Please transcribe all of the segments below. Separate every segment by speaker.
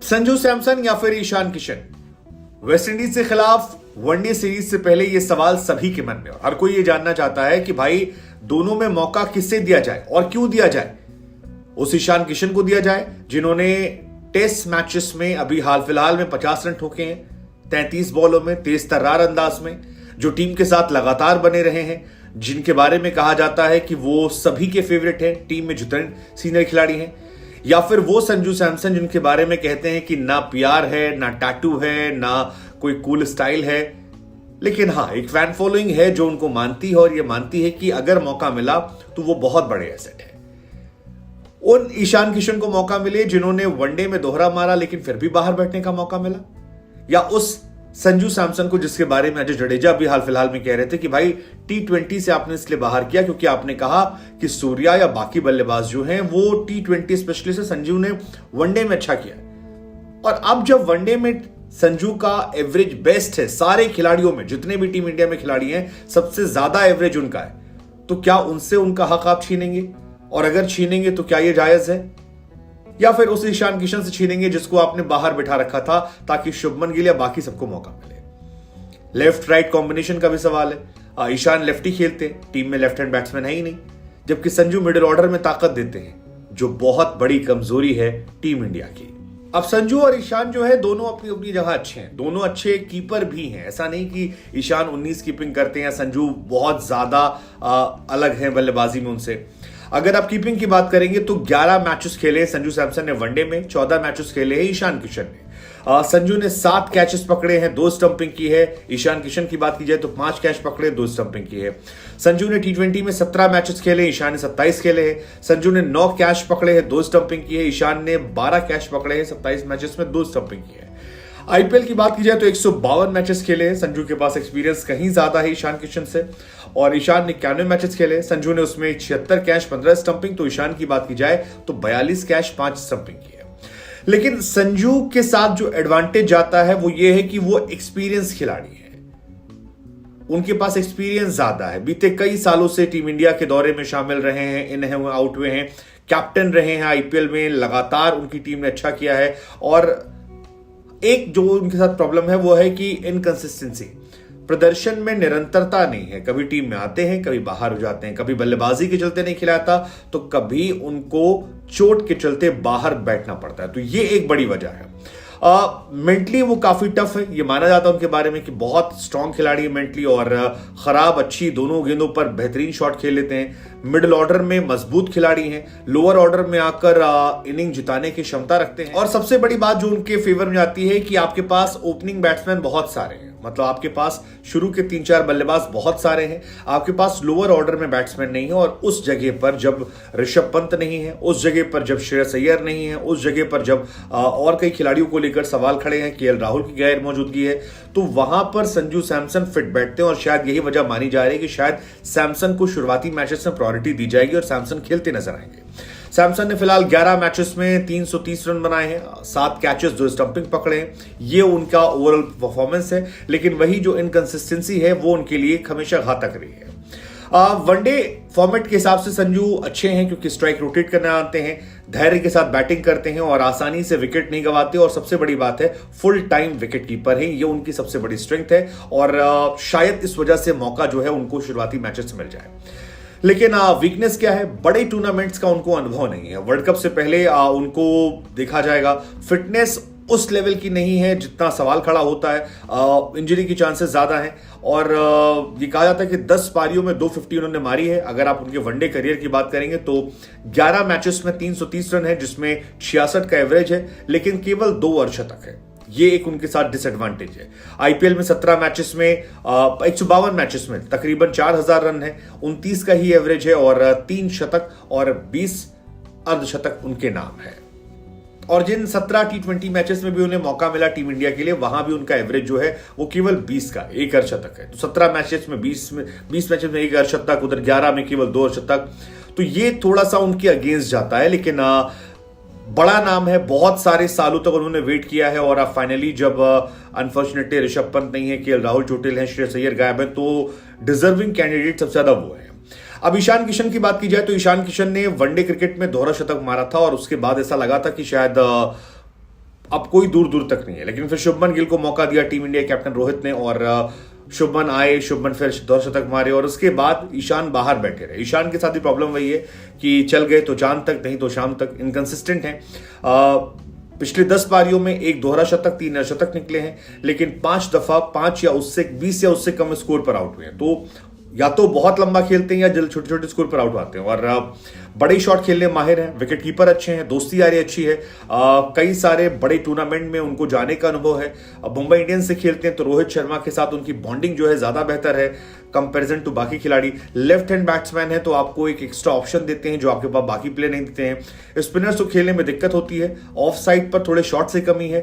Speaker 1: संजू सैमसन या फिर ईशान किशन, वेस्टइंडीज के खिलाफ वनडे सीरीज से पहले यह सवाल सभी के मन में और हर कोई यह जानना चाहता है कि भाई दोनों में मौका किससे दिया जाए और क्यों दिया जाए। उस ईशान किशन को दिया जाए जिन्होंने टेस्ट मैचेस में अभी हाल फिलहाल में 50 रन ठोके हैं 33 बॉलों में तेज तर्रार अंदाज में, जो टीम के साथ लगातार बने रहे हैं, जिनके बारे में कहा जाता है कि वो सभी के फेवरेट हैं टीम में जितने सीनियर खिलाड़ी हैं, या फिर वो संजू सैमसन जिनके बारे में कहते हैं कि ना प्यार है ना टैटू है ना कोई कूल स्टाइल है, लेकिन हाँ एक फैन फॉलोइंग है जो उनको मानती है और ये मानती है कि अगर मौका मिला तो वो बहुत बड़े एसेट है। उन ईशान किशन को मौका मिले जिन्होंने वनडे में दोहरा मारा लेकिन फिर भी बाहर बैठने का मौका मिला, या उस संजू सैमसन को जिसके बारे में अजय जडेजा भी हाल फिलहाल में कह रहे थे कि भाई T20 से आपने इसलिए बाहर किया क्योंकि आपने कहा कि सूर्या या बाकी बल्लेबाज जो हैं वो T20 स्पेशलिस्ट है, संजू ने वनडे में अच्छा किया। और अब जब वनडे में संजू का एवरेज बेस्ट है सारे खिलाड़ियों में, जितने भी टीम इंडिया में खिलाड़ी हैं सबसे ज्यादा एवरेज उनका है, तो क्या उनसे उनका हक आप छीनेंगे? और अगर छीनेंगे तो क्या यह जायज है? या फिर उस ईशान किशन से छीनेंगे जिसको आपने बाहर बिठा रखा था ताकि शुभमन गिल या बाकी सबको मौका मिले? लेफ्ट राइट कॉम्बिनेशन का भी सवाल है। ईशान लेफ्टी खेलते हैं, टीम में लेफ्ट हैंड बैट्समैन है ही नहीं, जबकि संजू मिडिल ऑर्डर में ताकत देते हैं, जो बहुत बड़ी कमजोरी है टीम इंडिया की। अब संजू और ईशान जो है दोनों अपनी अपनी जगह अच्छे हैं, दोनों अच्छे कीपर भी हैं। ऐसा नहीं कि ईशान 19 कीपिंग करते हैं, संजू बहुत ज्यादा अलग है बल्लेबाजी में उनसे। अगर आप कीपिंग की बात करेंगे तो 11 मैचेस खेले संजू सैमसन ने वनडे में, 14 मैचेस खेले हैं ईशान किशन ने। संजू ने 7 कैचेस पकड़े हैं, 2 स्टंपिंग की है। ईशान किशन की बात की जाए तो 5 कैच पकड़े, 2 स्टंपिंग की है। संजू ने T20 में 17 मैचेस खेले, ईशान ने 27 खेले हैं। संजू ने 9 कैच पकड़े हैं, 2 स्टंपिंग की है। ईशान ने 12 कैच पकड़े हैं 27 मैचेस में, 2 स्टंपिंग की है। आईपीएल की बात की जाए तो 152 मैचेस खेले हैं, संजू के पास एक्सपीरियंस कहीं ज्यादा है ईशान किशन से। और ईशान ने 91 मैचेस खेले, संजू ने उसमें 76 कैच 15 स्टंपिंग, तो ईशान की बात की जाए तो 42 कैच 5 स्टंपिंग की है। लेकिन संजू के साथ जो एडवांटेज जाता है वो ये है कि वो एक्सपीरियंस खिलाड़ी है, उनके पास एक्सपीरियंस ज्यादा है, बीते कई सालों से टीम इंडिया के दौरे में शामिल रहे हैं, इन है आउट हुए हैं, कैप्टन रहे हैं आईपीएल में, लगातार उनकी टीम ने अच्छा किया है। और एक जो उनके साथ प्रॉब्लम है वो है कि इनकंसिस्टेंसी, प्रदर्शन में निरंतरता नहीं है। कभी टीम में आते हैं, कभी बाहर हो जाते हैं, कभी बल्लेबाजी के चलते नहीं खिलाता तो कभी उनको चोट के चलते बाहर बैठना पड़ता है, तो ये एक बड़ी वजह है। मेंटली वो काफी टफ है, ये माना जाता है उनके बारे में कि बहुत स्ट्रांग खिलाड़ी है मेंटली, और खराब अच्छी दोनों गेंदों पर बेहतरीन शॉट खेल लेते हैं। मिडिल ऑर्डर में मजबूत खिलाड़ी हैं, लोअर ऑर्डर में आकर इनिंग जिताने की क्षमता रखते हैं। और सबसे बड़ी बात जो उनके फेवर में आती है कि आपके पास ओपनिंग बैट्समैन बहुत सारे हैं, मतलब आपके पास शुरू के 3-4 बल्लेबाज बहुत सारे हैं, आपके पास लोअर ऑर्डर में बैट्समैन नहीं है। और उस जगह पर जब ऋषभ पंत नहीं है, उस जगह पर जब श्रेयस अय्यर नहीं है, उस जगह पर जब और कई खिलाड़ियों को लेकर सवाल खड़े हैं, केएल राहुल की गैर मौजूदगी है, तो वहां पर संजू सैमसन फिट बैठते हैं। और शायद यही वजह मानी जा रही है कि शायद सैमसन को शुरुआती मैचेस में प्रायोरिटी दी जाएगी और सैमसन खेलते नजर आएंगे। सैमसन ने फिलहाल 11 मैचेस में 330 रन बनाए हैं, 7 कैचेस 2 स्टंपिंग पकड़े हैं, ये उनका ओवरऑल परफॉर्मेंस है। लेकिन वही जो इनकंसिस्टेंसी है वो उनके लिए हमेशा घातक रही है। वनडे फॉर्मेट के हिसाब से संजू अच्छे हैं क्योंकि स्ट्राइक रोटेट करना आते हैं, धैर्य के साथ बैटिंग करते हैं और आसानी से विकेट नहीं गंवाते। और सबसे बड़ी बात है फुल टाइम विकेट कीपर है, ये उनकी सबसे बड़ी स्ट्रेंथ है। और शायद इस वजह से मौका जो है उनको शुरुआती मैचेस में मिल जाए। लेकिन वीकनेस क्या है, बड़े टूर्नामेंट्स का उनको अनुभव नहीं है। वर्ल्ड कप से पहले उनको देखा जाएगा, फिटनेस उस लेवल की नहीं है जितना सवाल खड़ा होता है, इंजरी की चांसेस ज्यादा हैं। और ये कहा जाता है कि 10 पारियों में 250 उन्होंने मारी है। अगर आप उनके वनडे करियर की बात करेंगे तो 11 मैचेस में 330 रन है, जिसमें 66 का एवरेज है, लेकिन केवल 2 अर्धशतक है, ये एक उनके साथ डिसएडवांटेज है। आईपीएल में 17 मैचेस में 152 मैचेस में तकरीबन 4000 रन है, 29 का ही एवरेज है, और 3 शतक और 20 अर्धशतक उनके नाम है। और जिन 17 T20 मैचेस में भी उन्हें मौका मिला टीम इंडिया के लिए, वहां भी उनका एवरेज जो है वो केवल 20 का 1 अर्धशतक है। तो 17 मैचेस में 20 मैचेस में 1 अर्धशतक, उधर 11 में केवल 2 अर्धशतक, तो ये थोड़ा सा उनके अगेंस्ट जाता है। लेकिन बड़ा नाम है, बहुत सारे सालों तक उन्होंने वेट किया है, और अब फाइनली जब अनफॉर्चुनेटली ऋषभ पंत नहीं है, केएल राहुल चोटिल है, श्रेयस अय्यर गायब है, तो डिजर्विंग कैंडिडेट सबसे ज्यादा वो है। अब ईशान किशन की बात की जाए तो ईशान किशन ने वनडे क्रिकेट में दोहरा शतक मारा था, और उसके बाद ऐसा लगा था कि शायद अब कोई दूर दूर तक नहीं है। लेकिन फिर शुभमन गिल को मौका दिया टीम इंडिया कैप्टन रोहित ने, और शुभमन आए, शुभमन फिर 2 शतक मारे, और उसके बाद ईशान बाहर बैठे रहे। ईशान के साथ भी प्रॉब्लम वही है कि चल गए तो चांद तक, नहीं तो शाम तक, इनकंसिस्टेंट है। पिछले 10 पारियों में एक दोहरा शतक, 3 अर्धशतक निकले हैं, लेकिन 5 दफा 5 या उससे 20 या उससे कम स्कोर पर आउट हुए हैं। तो या तो बहुत लंबा खेलते हैं या जल्द छोटे छोटे स्कोर पर आउट आते हैं, और बड़े शॉट खेलने माहिर हैं, विकेट कीपर अच्छे हैं, दोस्ती यारी अच्छी है, कई सारे बड़े टूर्नामेंट में उनको जाने का अनुभव है। अब मुंबई इंडियंस से खेलते हैं तो रोहित शर्मा के साथ उनकी बॉन्डिंग जो है ज्यादा बेहतर है कंपैरिजन टू बाकी खिलाड़ी। लेफ्ट हैंड बैट्समैन है तो आपको एक एक्स्ट्रा ऑप्शन देते हैं जो आपके पास बाकी प्लेयर नहीं देते हैं। स्पिनर्स को खेलने में दिक्कत होती है, ऑफ साइड पर थोड़े शॉट से कमी है,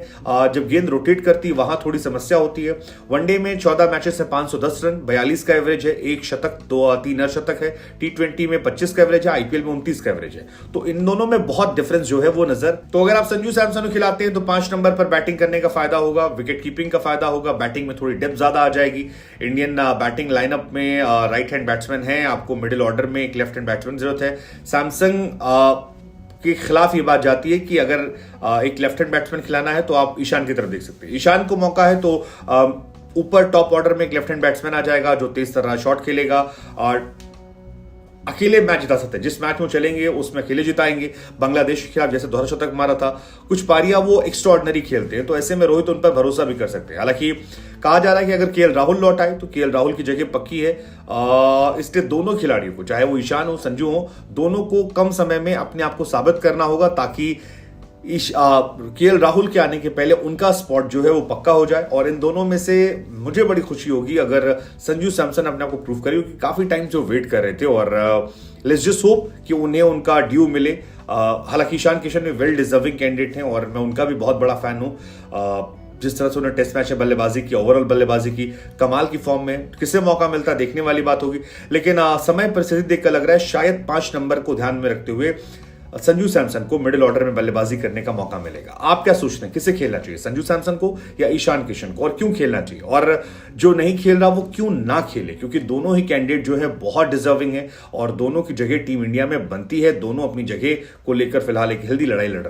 Speaker 1: जब गेंद रोटेट करती है वहां थोड़ी समस्या होती है। वनडे में 14 मैचेस में 510 रन, 42 का एवरेज है, 1 शतक, 2-3 अर्धशतक है। T20 में 25 का एवरेज है, आईपीएल में 29 का एवरेज है। तो इन दोनों में बहुत डिफरेंस जो है वो नजर। तो अगर आप संजू सैमसन को खिलाते हैं तो 5 नंबर पर बैटिंग करने का फायदा होगा, विकेट कीपिंग का फायदा होगा, बैटिंग में थोड़ी डेप्थ ज्यादा आ जाएगी। इंडियन बैटिंग लाइनअप में राइट हैंड बैट्समैन है, आपको मिडिल ऑर्डर में एक लेफ्ट हैंड बैट्समैन जरूरत है। सैमसंग के खिलाफ ये बात जाती है कि अगर एक लेफ्ट हैंड बैट्समैन खिलाना है तो आप ईशान की तरफ देख सकते हैं। ईशान को मौका है तो ऊपर टॉप ऑर्डर में एक लेफ्ट हैंड बैट्समैन आ जाएगा जो तेज तरह शॉट खेलेगा और अकेले मैच जिता सकते हैं। जिस मैच में चलेंगे उसमें अकेले जिताएंगे। बांग्लादेश के खिलाफ जैसे दोहरा शतक मारा था, कुछ पारियां वो एक्स्ट्रा ऑर्डिनरी खेलते हैं, तो ऐसे में रोहित उन पर भरोसा भी कर सकते हैं। हालांकि कहा जा रहा है कि अगर केएल राहुल लौट आए तो केएल राहुल की जगह पक्की है, इसलिए दोनों खिलाड़ियों को, चाहे वो ईशान हो संजू हो, दोनों को कम समय में अपने आप को साबित करना होगा ताकि केएल राहुल के आने के पहले उनका स्पॉट जो है वो पक्का हो जाए। और इन दोनों में से मुझे बड़ी खुशी होगी अगर संजू सैमसन अपने आप को प्रूव करे, क्योंकि काफी टाइम से वो वेट कर रहे थे, और लेट्स जस्ट होप कि उन्हें उनका ड्यू मिले। हालांकि ईशान किशन भी वेल डिजर्विंग कैंडिडेट हैं और मैं उनका भी बहुत बड़ा फैन हूं। जिस तरह से उन्होंने टेस्ट मैच में बल्लेबाजी की, ओवरऑल बल्लेबाजी की, कमाल की फॉर्म में, किसे मौका मिलता है देखने वाली बात होगी। लेकिन समय परिस्थिति देखकर लग रहा है शायद 5 नंबर को ध्यान में रखते हुए संजू सैमसन को मिडिल ऑर्डर में बल्लेबाजी करने का मौका मिलेगा। आप क्या सोचते हैं, किसे खेलना चाहिए, संजू सैमसन को या ईशान किशन को, और क्यों खेलना चाहिए, और जो नहीं खेल रहा वो क्यों ना खेले? क्योंकि दोनों ही कैंडिडेट जो है बहुत डिजर्विंग है और दोनों की जगह टीम इंडिया में बनती है। दोनों अपनी जगह को लेकर फिलहाल एक हेल्दी लड़ाई लड़ रहे हैं।